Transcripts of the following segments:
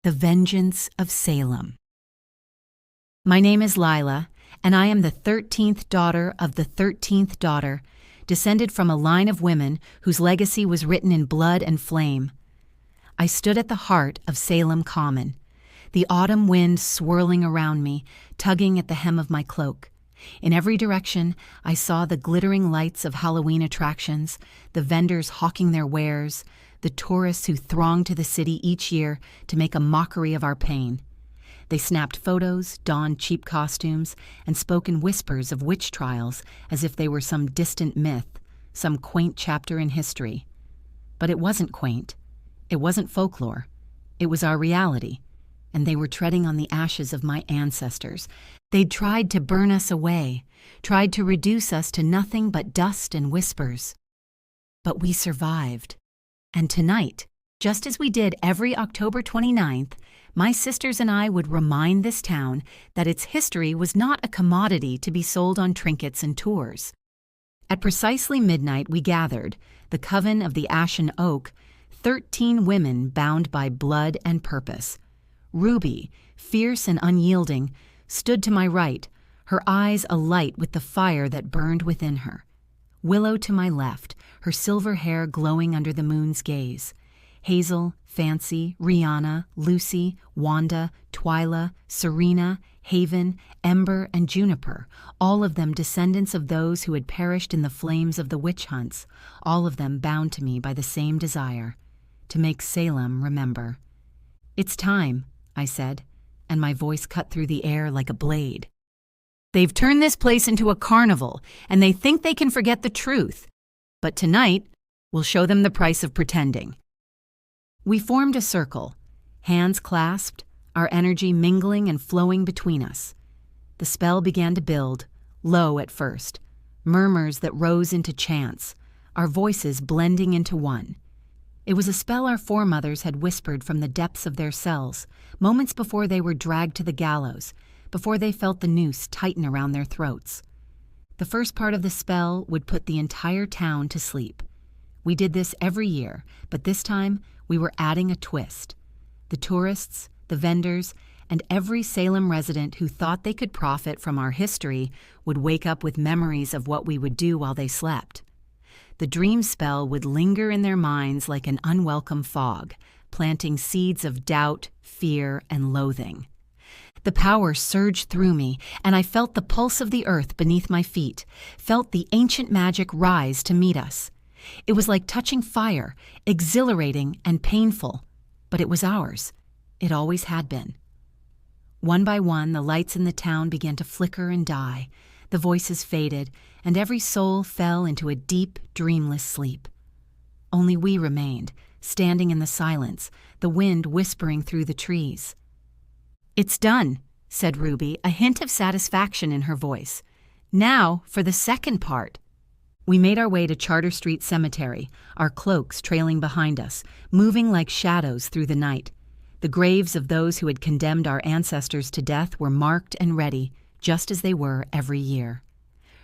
The Vengeance of Salem. My name is Lila, and I am the 13th daughter of the 13th daughter, descended from a line of women whose legacy was written in blood and flame. I stood at the heart of Salem Common, the autumn wind swirling around me, tugging at the hem of my cloak. In every direction, I saw the glittering lights of Halloween attractions, the vendors hawking their wares, the tourists who thronged to the city each year to make a mockery of our pain. They snapped photos, donned cheap costumes, and spoke in whispers of witch trials as if they were some distant myth, some quaint chapter in history. But it wasn't quaint. It wasn't folklore. It was our reality, and they were treading on the ashes of my ancestors. They'd tried to burn us away, tried to reduce us to nothing but dust and whispers. But we survived. And tonight, just as we did every October 29th, my sisters and I would remind this town that its history was not a commodity to be sold on trinkets and tours. At precisely midnight we gathered, the coven of the Ashen Oak, 13 women bound by blood and purpose. Ruby, fierce and unyielding, stood to my right, her eyes alight with the fire that burned within her. Willow to my left, her silver hair glowing under the moon's gaze. Hazel, Fancy, Rihanna, Lucy, Wanda, Twyla, Serena, Haven, Ember, and Juniper, all of them descendants of those who had perished in the flames of the witch hunts, all of them bound to me by the same desire, to make Salem remember. "It's time," I said, and my voice cut through the air like a blade. "They've turned this place into a carnival, and they think they can forget the truth. But tonight, we'll show them the price of pretending." We formed a circle, hands clasped, our energy mingling and flowing between us. The spell began to build, low at first, murmurs that rose into chants, our voices blending into one. It was a spell our foremothers had whispered from the depths of their cells, moments before they were dragged to the gallows, before they felt the noose tighten around their throats. The first part of the spell would put the entire town to sleep. We did this every year, but this time we were adding a twist. The tourists, the vendors, and every Salem resident who thought they could profit from our history would wake up with memories of what we would do while they slept. The dream spell would linger in their minds like an unwelcome fog, planting seeds of doubt, fear, and loathing. The power surged through me, and I felt the pulse of the earth beneath my feet, felt the ancient magic rise to meet us. It was like touching fire, exhilarating and painful, but it was ours. It always had been. One by one, the lights in the town began to flicker and die, the voices faded, and every soul fell into a deep, dreamless sleep. Only we remained, standing in the silence, the wind whispering through the trees. "It's done," said Ruby, a hint of satisfaction in her voice. "Now for the second part." We made our way to Charter Street Cemetery, our cloaks trailing behind us, moving like shadows through the night. The graves of those who had condemned our ancestors to death were marked and ready, just as they were every year.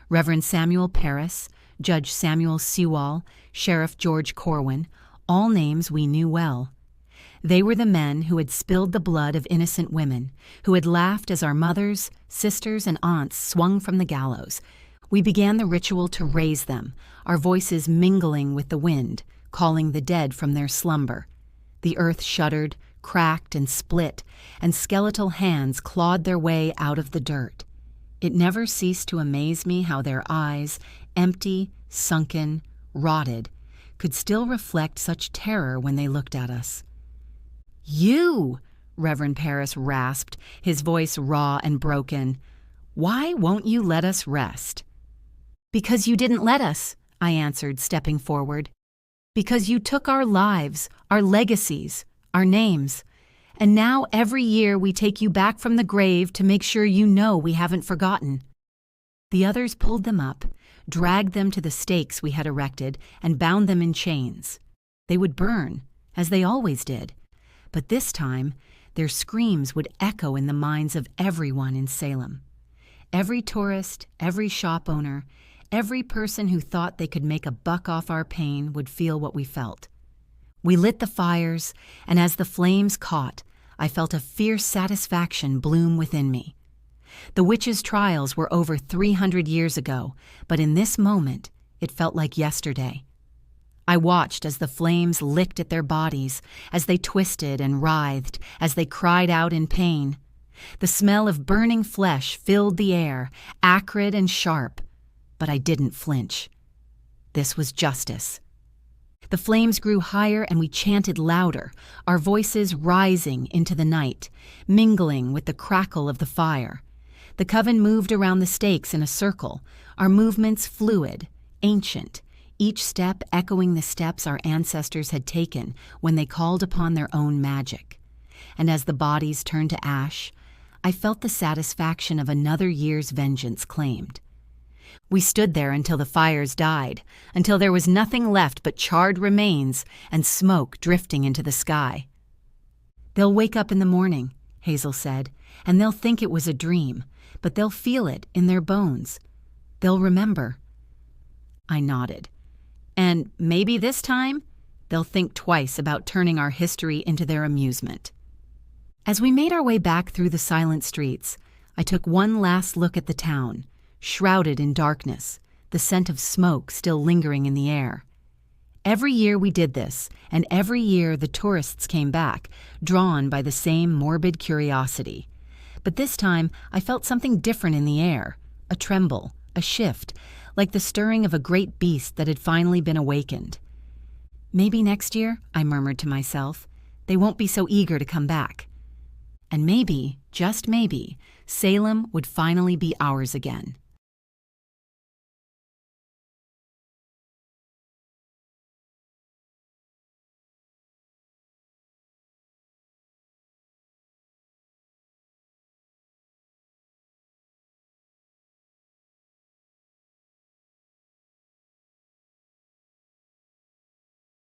Reverend Samuel Parris, Judge Samuel Sewall, Sheriff George Corwin, all names we knew well. They were the men who had spilled the blood of innocent women, who had laughed as our mothers, sisters, and aunts swung from the gallows. We began the ritual to raise them, our voices mingling with the wind, calling the dead from their slumber. The earth shuddered, cracked, and split, and skeletal hands clawed their way out of the dirt. It never ceased to amaze me how their eyes, empty, sunken, rotted, could still reflect such terror when they looked at us. "You!" Reverend Parris rasped, his voice raw and broken. "Why won't you let us rest?" "Because you didn't let us," I answered, stepping forward. "Because you took our lives, our legacies, our names. And now every year we take you back from the grave to make sure you know we haven't forgotten." The others pulled them up, dragged them to the stakes we had erected, and bound them in chains. They would burn, as they always did. But this time, their screams would echo in the minds of everyone in Salem. Every tourist, every shop owner, every person who thought they could make a buck off our pain would feel what we felt. We lit the fires, and as the flames caught, I felt a fierce satisfaction bloom within me. The witches' trials were over 300 years ago, but in this moment, it felt like yesterday. I watched as the flames licked at their bodies, as they twisted and writhed, as they cried out in pain. The smell of burning flesh filled the air, acrid and sharp, but I didn't flinch. This was justice. The flames grew higher and we chanted louder, our voices rising into the night, mingling with the crackle of the fire. The coven moved around the stakes in a circle, our movements fluid, ancient, each step echoing the steps our ancestors had taken when they called upon their own magic. And as the bodies turned to ash, I felt the satisfaction of another year's vengeance claimed. We stood there until the fires died, until there was nothing left but charred remains and smoke drifting into the sky. "They'll wake up in the morning," Hazel said, "and they'll think it was a dream, but they'll feel it in their bones. They'll remember." I nodded. "And maybe this time, they'll think twice about turning our history into their amusement." As we made our way back through the silent streets, I took one last look at the town, shrouded in darkness, the scent of smoke still lingering in the air. Every year we did this, and every year the tourists came back, drawn by the same morbid curiosity. But this time I felt something different in the air, a tremble, a shift, like the stirring of a great beast that had finally been awakened. "Maybe next year," I murmured to myself, "they won't be so eager to come back." And maybe, just maybe, Salem would finally be ours again.